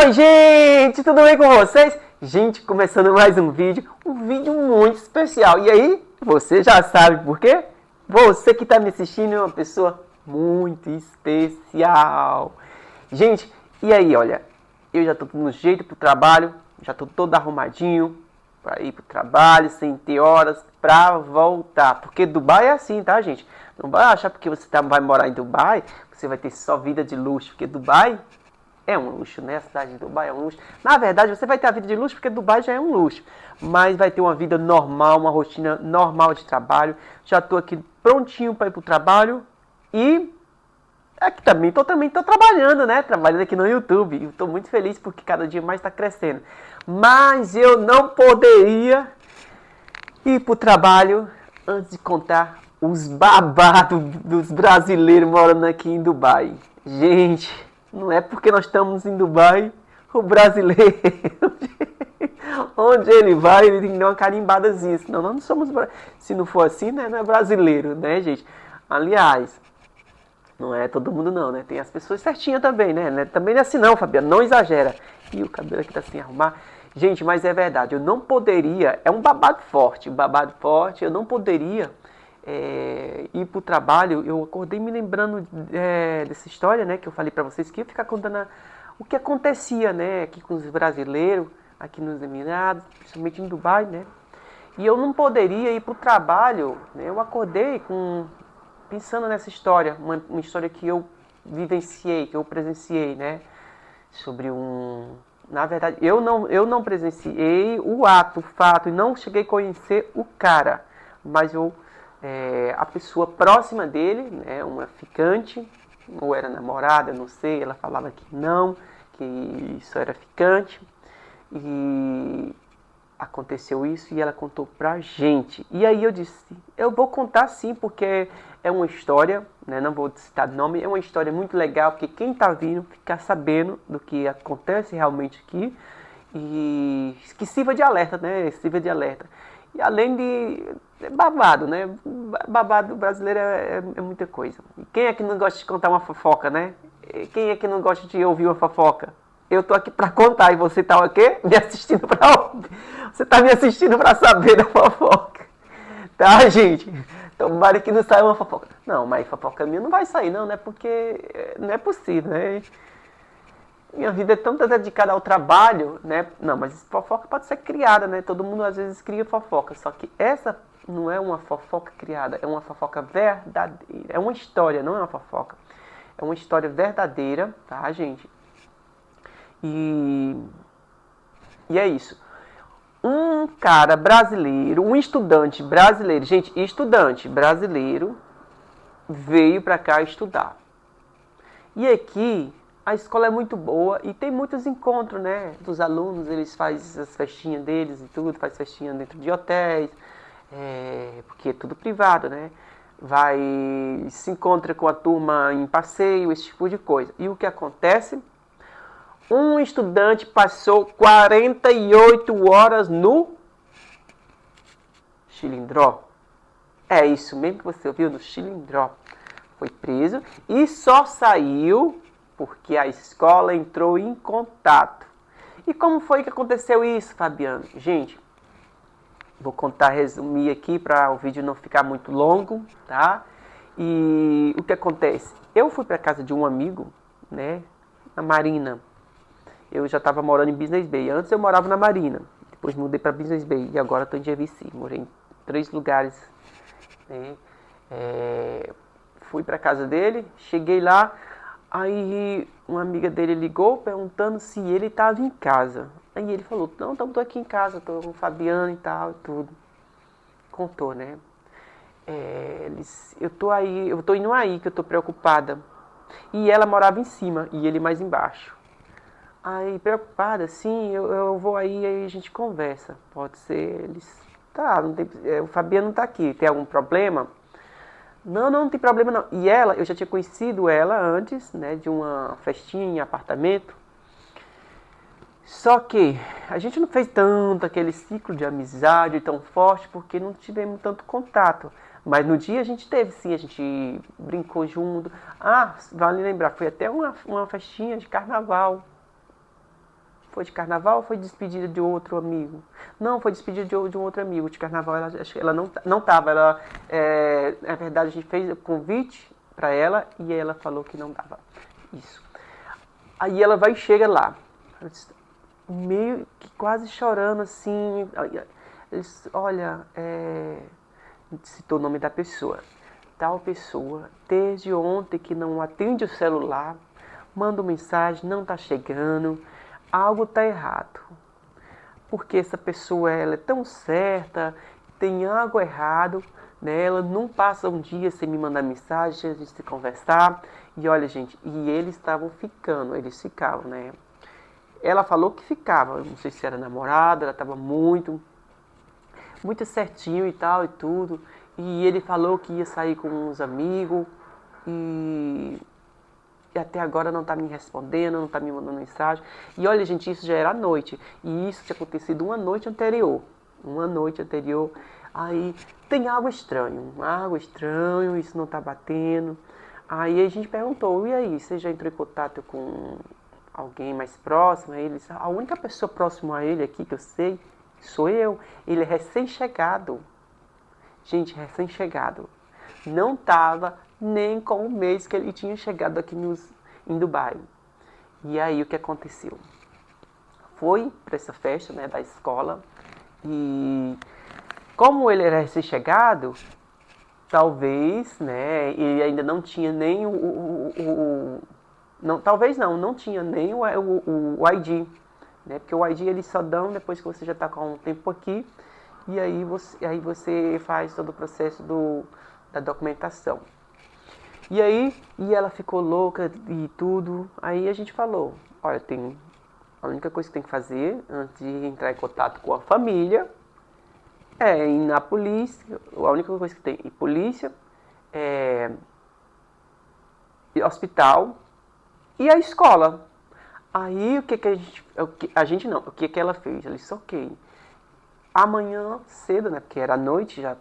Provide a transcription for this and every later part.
Oi, gente! Tudo bem com vocês? Gente, começando mais um vídeo muito especial. E aí, você já sabe por quê? Você que está me assistindo é uma pessoa muito especial. Gente, e aí, olha, eu já estou no jeito pro trabalho, já estou todo arrumadinho para ir pro trabalho, sem ter horas para voltar. Porque Dubai é assim, tá, gente? Não vai achar porque você vai morar em Dubai, você vai ter só vida de luxo, porque Dubai é um luxo, né? A cidade de Dubai é um luxo. Na verdade, você vai ter a vida de luxo porque Dubai já é um luxo. Mas vai ter uma vida normal, uma rotina normal de trabalho. Já estou aqui prontinho para ir para o trabalho. E aqui também tô trabalhando, né? Trabalhando aqui no YouTube. Estou muito feliz porque cada dia mais está crescendo. Mas eu não poderia ir para o trabalho antes de contar os babados dos brasileiros morando aqui em Dubai. Gente, não é porque nós estamos em Dubai, o brasileiro, onde ele vai, ele tem que dar uma carimbadazinha. Senão nós não somos, se não for assim, né, não é brasileiro, né, gente? Aliás, não é todo mundo não, né? Tem as pessoas certinhas também, né? Também não é assim não, Fabiano, não exagera. E o cabelo aqui tá sem arrumar. Gente, mas é verdade, eu não poderia, é um babado forte, eu não poderia ir pro trabalho. Eu acordei me lembrando dessa história, né, que eu falei pra vocês, que ia ficar contando o que acontecia, né, aqui com os brasileiros, aqui nos Emirados, principalmente em Dubai, né, e eu não poderia ir pro trabalho, né, eu acordei pensando nessa história, uma história que eu vivenciei, que eu presenciei, né, sobre na verdade, eu não presenciei o ato, o fato, e não cheguei a conhecer o cara, mas a pessoa próxima dele, né, uma ficante, ou era namorada, não sei, ela falava que não, que isso era ficante, e aconteceu isso e ela contou pra gente. E aí eu disse, eu vou contar sim, porque é uma história, né, não vou citar nome, é uma história muito legal, porque quem tá vindo fica sabendo do que acontece realmente aqui, e que sirva de alerta, né, sirva de alerta. E além de babado, né, babado brasileiro é muita coisa. E quem é que não gosta de contar uma fofoca, né? Quem é que não gosta de ouvir uma fofoca? Eu tô aqui pra contar e você tá o quê? Me assistindo pra ouvir. Você tá me assistindo pra saber da fofoca. Tá, gente? Tomara que não saia uma fofoca. Não, mas fofoca minha não vai sair não, né? Porque não é possível, né? Minha vida é tão dedicada ao trabalho, né? Não, mas fofoca pode ser criada, né? Todo mundo às vezes cria fofoca. Só que essa não é uma fofoca criada, é uma fofoca verdadeira. É uma história, não é uma fofoca. É uma história verdadeira, tá, gente? E é isso. Um cara brasileiro, um estudante brasileiro, gente, estudante brasileiro, veio pra cá estudar. E aqui a escola é muito boa e tem muitos encontros, né, dos alunos. Eles fazem as festinhas deles e tudo, faz festinha dentro de hotéis, porque é tudo privado, né? Se encontra com a turma em passeio, esse tipo de coisa. E o que acontece? Um estudante passou 48 horas no Chilindró. É isso mesmo que você ouviu, no Chilindró. Foi preso e só saiu porque a escola entrou em contato. E como foi que aconteceu isso, Fabiano? Gente, vou resumir aqui para o vídeo não ficar muito longo, tá? E o que acontece? Eu fui para casa de um amigo, né, na Marina. Eu já estava morando em Business Bay. Antes eu morava na Marina. Depois mudei para Business Bay. E agora estou em GVC. Morei em 3 lugares. Né? Fui para casa dele. Cheguei lá. Aí uma amiga dele ligou perguntando se ele estava em casa. Aí ele falou, não, estou aqui em casa. Estou com o Fabiano e tal. Tudo. Contou, né? Eu tô indo aí que eu tô preocupada. E ela morava em cima e ele mais embaixo. Aí, preocupada, sim, eu vou aí a gente conversa. Pode ser, tá, não tem, o Fabiano não tá aqui, tem algum problema? Não tem problema não. E eu já tinha conhecido ela antes, né, de uma festinha em apartamento. Só que a gente não fez tanto aquele ciclo de amizade tão forte, porque não tivemos tanto contato. Mas no dia a gente teve, sim, a gente brincou junto. Ah, vale lembrar, foi até uma festinha de carnaval. Foi de carnaval ou foi despedida de outro amigo? Não, foi despedida de um outro amigo. De carnaval acho que ela não estava. Na verdade, a gente fez o convite para ela e ela falou que não dava. Isso. Aí ela vai e chega lá. Meio que quase chorando assim. Olha, citou o nome da pessoa. Tal pessoa, desde ontem que não atende o celular, manda uma mensagem, não está chegando, algo está errado. Porque essa pessoa ela é tão certa, tem algo errado, né? Ela não passa um dia sem me mandar mensagem, sem a gente se conversar. E olha, gente, e eles eles ficavam, né? Ela falou que ficava, não sei se era namorada, ela estava muito certinho e tal e tudo. E ele falou que ia sair com uns amigos e até agora não está me respondendo, não está me mandando mensagem. E olha, gente, isso já era à noite. E isso tinha acontecido uma noite anterior. Uma noite anterior. Aí tem algo estranho, isso não está batendo. Aí a gente perguntou, e aí, você já entrou em contato com alguém mais próximo a ele? A única pessoa próxima a ele aqui que eu sei sou eu. Ele é recém-chegado. Gente, recém-chegado. Não estava nem com o mês que ele tinha chegado aqui em Dubai. E aí o que aconteceu? Foi para essa festa, né, da escola e como ele era recém-chegado, talvez, né, ele ainda não tinha nem não tinha nem o ID, né, porque o ID eles só dão depois que você já está com um tempo aqui e aí você faz todo o processo da documentação. E aí, ela ficou louca e tudo. Aí a gente falou, olha, a única coisa que tem que fazer antes de entrar em contato com a família é ir na polícia. A única coisa que tem é polícia, hospital e a escola. Aí o que ela fez? Ela disse, ok, amanhã cedo, né, porque era noite já,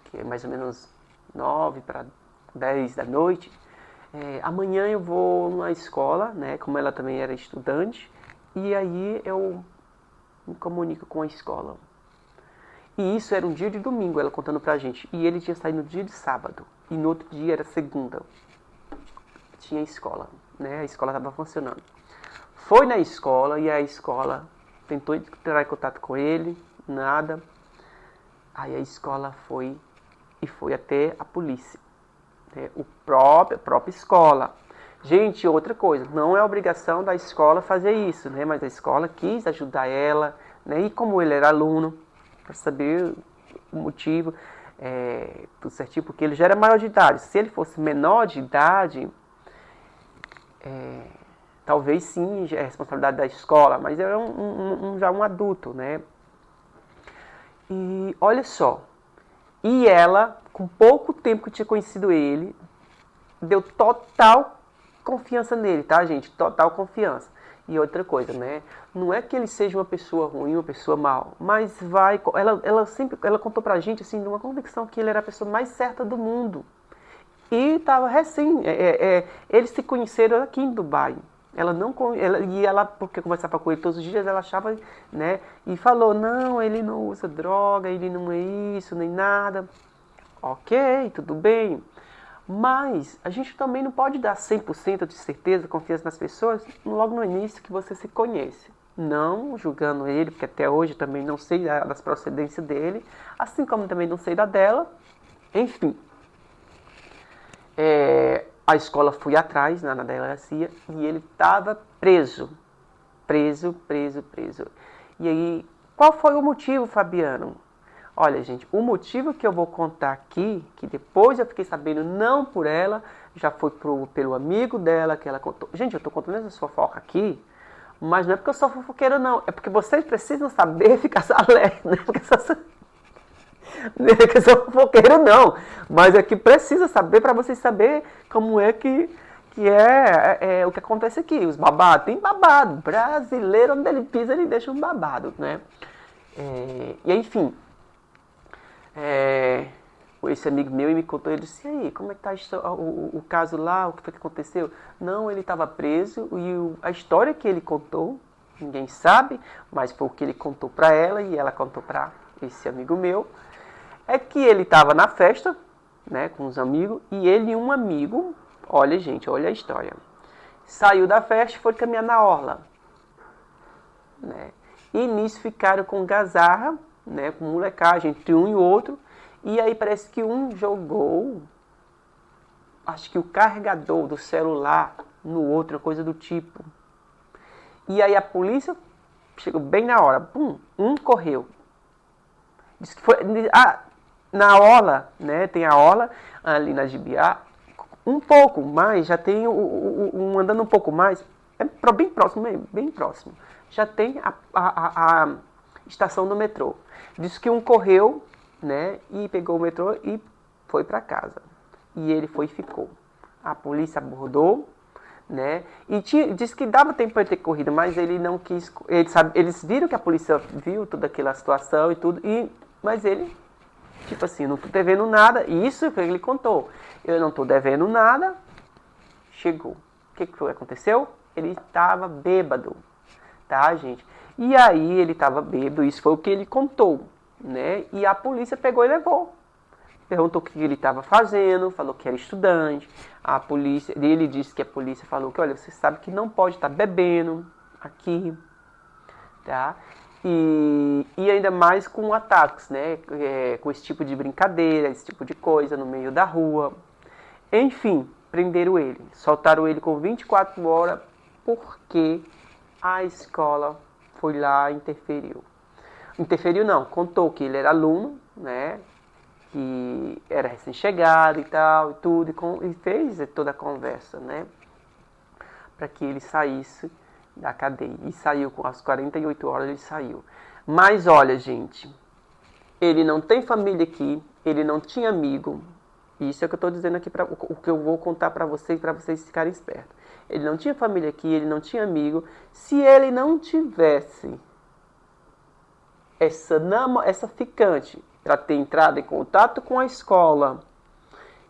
que é mais ou menos 9 para 10 da noite, amanhã eu vou na escola, né, como ela também era estudante, e aí eu me comunico com a escola. E isso era um dia de domingo, ela contando pra gente, e ele tinha saído no dia de sábado, e no outro dia era segunda. Tinha escola, né, a escola estava funcionando. Foi na escola, e a escola tentou entrar em contato com ele, nada. Aí a escola foi até a polícia. A própria escola. Gente, outra coisa, não é obrigação da escola fazer isso, né? Mas a escola quis ajudar ela, né? E como ele era aluno, para saber o motivo, tudo certinho, porque ele já era maior de idade. Se ele fosse menor de idade, talvez sim, é responsabilidade da escola, mas era já um adulto, né? E olha só, e ela, com pouco tempo que tinha conhecido ele, deu total confiança nele, tá, gente? Total confiança. E outra coisa, né? Não é que ele seja uma pessoa ruim, uma pessoa mal, mas ela contou pra gente, assim, numa convicção que ele era a pessoa mais certa do mundo. E tava recém, eles se conheceram aqui em Dubai. Porque conversava com ele todos os dias, ela achava, né? E falou, não, ele não usa droga, ele não é isso, nem nada. Ok, tudo bem. Mas a gente também não pode dar 100% de certeza, confiança nas pessoas logo no início que você se conhece. Não julgando ele, porque até hoje também não sei das procedências dele, assim como também não sei da dela. Enfim, a escola foi atrás na delegacia e ele estava preso. Preso. E aí, qual foi o motivo, Fabiano? Olha, gente, o motivo que eu vou contar aqui, que depois eu fiquei sabendo, não por ela, já foi pelo amigo dela que ela contou. Gente, eu estou contando essa fofoca aqui, mas não é porque eu sou fofoqueiro, não. É porque vocês precisam saber ficar alerta, né? Não é que eu sou fofoqueiro, não. Mas é que precisa saber para vocês saberem como é que é o que acontece aqui. Os babados, tem babado. Brasileiro, onde ele pisa, ele deixa um babado, né? E enfim, esse amigo meu me contou, ele disse, e aí, como é que tá o caso lá, o que foi que aconteceu? Não, ele estava preso e a história que ele contou ninguém sabe, mas foi o que ele contou para ela e ela contou para esse amigo meu, é que ele estava na festa, né, com os amigos, e ele e um amigo, olha gente, olha a história, saiu da festa e foi caminhar na orla, né, e nisso ficaram com gazarra, né, com molecagem entre um e outro, e aí parece que um jogou, acho que o carregador do celular no outro, coisa do tipo. E aí a polícia chegou bem na hora, pum, um correu. Diz que foi, na orla, né, tem a orla ali na Gibiá, um pouco mais, já tem andando um pouco mais, é bem próximo, bem próximo, já tem a estação do metrô. Diz que um correu, né, e pegou o metrô e foi para casa. E ele foi e ficou. A polícia abordou, né, e disse que dava tempo para ele ter corrido, mas ele não quis. Eles viram que a polícia viu toda aquela situação e tudo, mas ele, tipo assim, não tô devendo nada. E isso foi o que ele contou. Eu não tô devendo nada. Chegou. O que foi que aconteceu? Ele estava bêbado, tá, gente? E aí ele estava bêbado, isso foi o que ele contou, né? E a polícia pegou e levou. Perguntou o que ele estava fazendo, falou que era estudante. A polícia, ele disse que a polícia falou que, olha, você sabe que não pode estar bebendo aqui, tá? E ainda mais com ataques, né? Com esse tipo de brincadeira, esse tipo de coisa no meio da rua. Enfim, prenderam ele. Soltaram ele com 24 horas porque a escola foi lá e interferiu. Interferiu não, contou que ele era aluno, né? Que era recém-chegado e tal, e tudo, e fez toda a conversa, né? Para que ele saísse da cadeia. E saiu, às 48 horas ele saiu. Mas olha, gente, ele não tem família aqui, ele não tinha amigo. Isso é o que eu estou dizendo aqui, o que eu vou contar para vocês ficarem espertos. Ele não tinha família aqui, ele não tinha amigo. Se ele não tivesse essa ficante para ter entrado em contato com a escola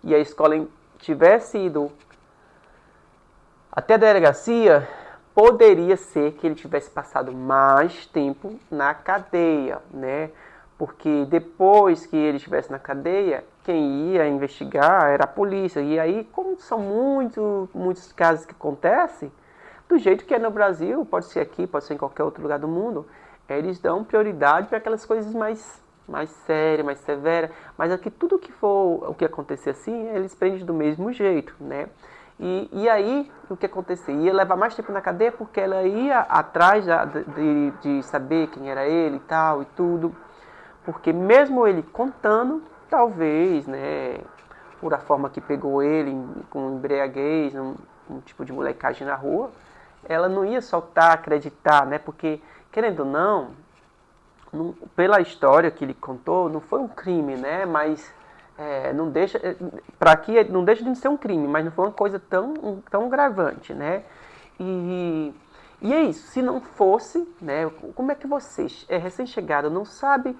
e a escola tivesse ido até a delegacia, poderia ser que ele tivesse passado mais tempo na cadeia, né? Porque depois que ele estivesse na cadeia, quem ia investigar era a polícia. E aí, como são muitos casos que acontecem, do jeito que é no Brasil, pode ser aqui, pode ser em qualquer outro lugar do mundo, eles dão prioridade para aquelas coisas mais sérias, mais severas. Mas aqui tudo que for o que acontecer assim, eles prendem do mesmo jeito, né? E aí, o que acontecia? Ia levar mais tempo na cadeia porque ela ia atrás de saber quem era ele e tal e tudo. Porque mesmo ele contando, talvez, né, por a forma que pegou ele com embriaguez, um tipo de molecagem na rua, ela não ia soltar, acreditar, né? Porque, querendo ou não, pela história que ele contou, não foi um crime, né? Mas não deixa, para aqui não deixa de ser um crime, mas não foi uma coisa tão gravante, né? E é isso. Se não fosse, né? Como é que vocês, recém-chegado, não sabe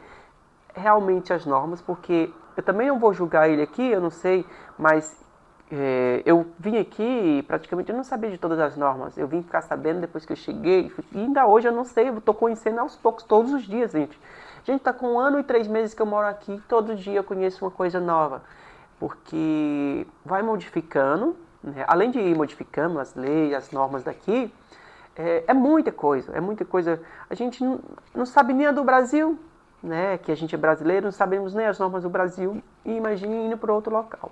realmente as normas? Porque eu também não vou julgar ele aqui, eu não sei, mas eu vim aqui e praticamente eu não sabia de todas as normas. Eu vim ficar sabendo depois que eu cheguei. E ainda hoje eu não sei, eu estou conhecendo aos poucos, todos os dias, gente. Gente, está com 1 ano e 3 meses que eu moro aqui, todo dia eu conheço uma coisa nova. Porque vai modificando, né? Além de ir modificando as leis, as normas daqui, é muita coisa, é muita coisa. A gente não sabe nem a do Brasil, né? Que a gente é brasileiro, não sabemos nem as normas do Brasil, e imagine indo para outro local.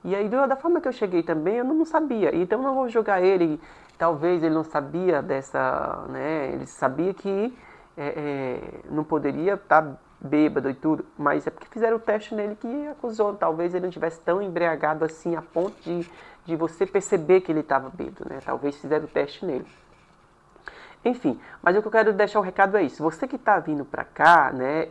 E aí, da forma que eu cheguei também, eu não sabia. Então, não vou julgar ele. Talvez ele não sabia dessa, né? Ele sabia que não poderia estar bêbado e tudo. Mas é porque fizeram o teste nele que acusou. Talvez ele não estivesse tão embriagado assim, a ponto de você perceber que ele estava bêbado, né? Talvez fizeram o teste nele. Enfim, mas o que eu quero deixar o recado é isso. Você que está vindo para cá, né?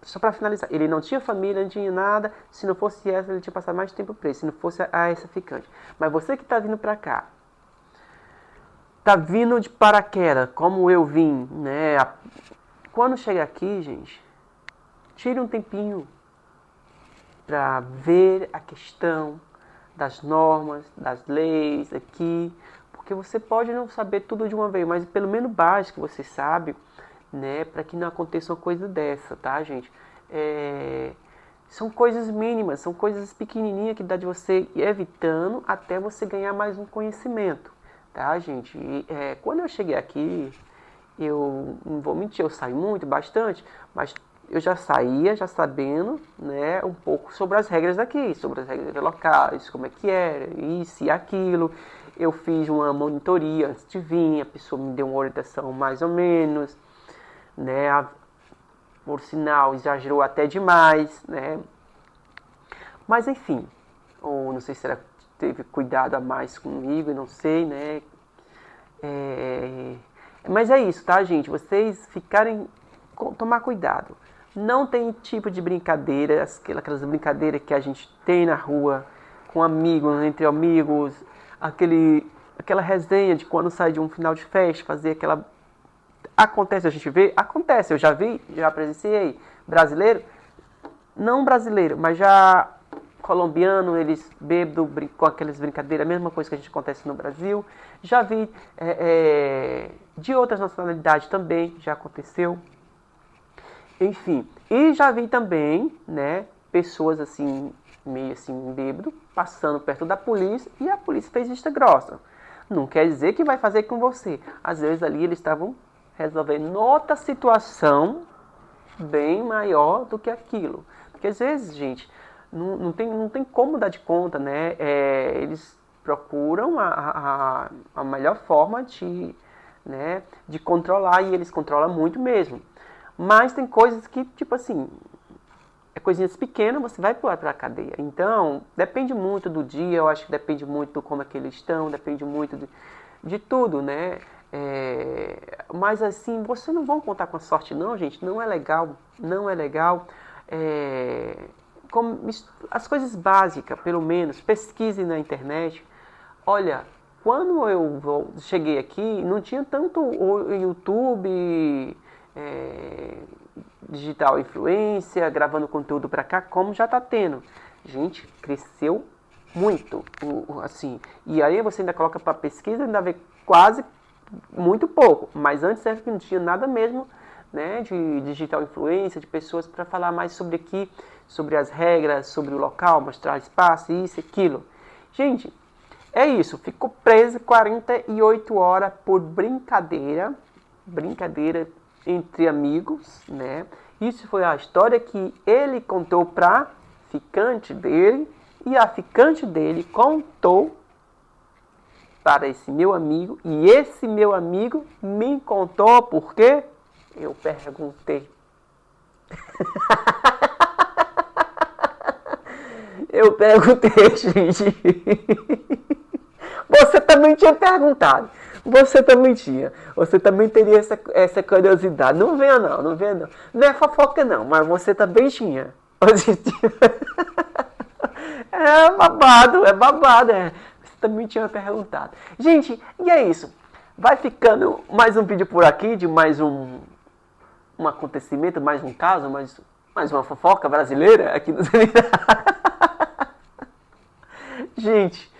Só para finalizar, ele não tinha família, não tinha nada. Se não fosse essa, ele tinha passado mais tempo preso. Se não fosse essa ficante. Mas você que está vindo para cá, tá vindo de paraquedas, como eu vim, né? Quando chegar aqui, gente, tire um tempinho para ver a questão das normas, das leis aqui. Porque você pode não saber tudo de uma vez, mas pelo menos básico você sabe, né? Para que não aconteça uma coisa dessa, tá, gente? São coisas mínimas, são coisas pequenininhas que dá de você ir evitando até você ganhar mais um conhecimento, tá, gente? Quando eu cheguei aqui, eu não vou mentir, eu saí muito, bastante, mas eu já saía já sabendo, né, um pouco sobre as regras daqui, sobre as regras locais, como é que era, isso e aquilo. Eu fiz uma monitoria antes de vir, a pessoa me deu uma orientação mais ou menos, né, por sinal, exagerou até demais, né? Mas enfim, ou não sei se ela teve cuidado a mais comigo, não sei, né? Mas é isso, tá, gente? Vocês ficarem, tomar cuidado. Não tem tipo de brincadeira, aquelas brincadeiras que a gente tem na rua, com amigos, entre amigos, aquela resenha de quando sai de um final de festa, fazer aquela. Acontece, a gente vê? Acontece, eu já vi, já presenciei. Brasileiro? Não brasileiro, mas já colombiano, eles bêbado, com aquelas brincadeiras, a mesma coisa que a gente acontece no Brasil. Já vi de outras nacionalidades também, já aconteceu. Enfim, e já vi também, né, pessoas assim, meio assim, bêbado, passando perto da polícia e a polícia fez vista grossa. Não quer dizer que vai fazer com você. Às vezes ali eles estavam resolvendo outra situação bem maior do que aquilo. Porque às vezes, gente, não tem como dar de conta, né? Eles procuram a melhor forma né, de controlar e eles controlam muito mesmo. Mas tem coisas que, tipo assim, coisinhas pequenas, você vai para a cadeia. Então, depende muito do dia, eu acho que depende muito do como é que eles estão, depende muito de tudo, né? Mas assim, vocês não vão contar com a sorte não, gente. Não é legal, não é legal. As coisas básicas, pelo menos, pesquise na internet. Olha, quando eu cheguei aqui, não tinha tanto o YouTube, digital influência, gravando conteúdo para cá, como já está tendo. Gente, cresceu muito, assim. E aí você ainda coloca para pesquisa, ainda vê quase muito pouco. Mas antes não tinha nada mesmo, né, de digital influência, de pessoas para falar mais sobre aqui, sobre as regras, sobre o local, mostrar espaço, isso, aquilo. Gente, é isso. Ficou preso 48 horas por brincadeira entre amigos, né? Isso foi a história que ele contou pra ficante dele e a ficante dele contou para esse meu amigo e esse meu amigo me contou porque eu perguntei. Eu perguntei, gente. Você também tinha perguntado. Você também tinha. Você também teria essa curiosidade. Não venha não, não venha não. Não é fofoca não, mas você também tinha. É babado, é babado. Você também tinha perguntado. Gente, e é isso. Vai ficando mais um vídeo por aqui de mais um acontecimento, mais um caso, mais uma fofoca brasileira aqui no Gente,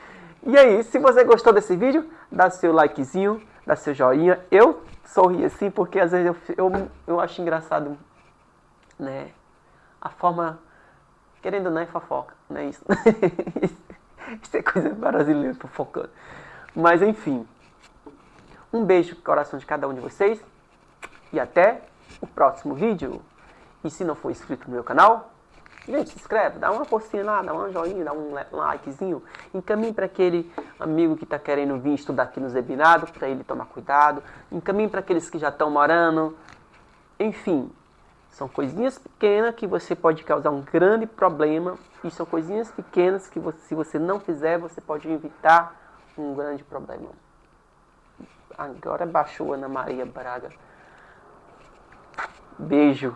e aí, se você gostou desse vídeo, dá seu likezinho, dá seu joinha. Eu sorri assim porque às vezes eu acho engraçado, né? A forma, querendo ou não, é fofoca, não é isso? Isso é coisa brasileira, fofocando. Mas enfim, um beijo no coração de cada um de vocês e até o próximo vídeo. E se não for inscrito no meu canal, gente, se inscreve, dá uma forcinha lá, dá um joinha, dá um likezinho. Encaminhe para aquele amigo que está querendo vir estudar aqui no Zebinado, para ele tomar cuidado. Encaminhe para aqueles que já estão morando. Enfim, são coisinhas pequenas que você pode causar um grande problema. E são coisinhas pequenas que se você não fizer, você pode evitar um grande problema. Agora baixou Ana Maria Braga. Beijo.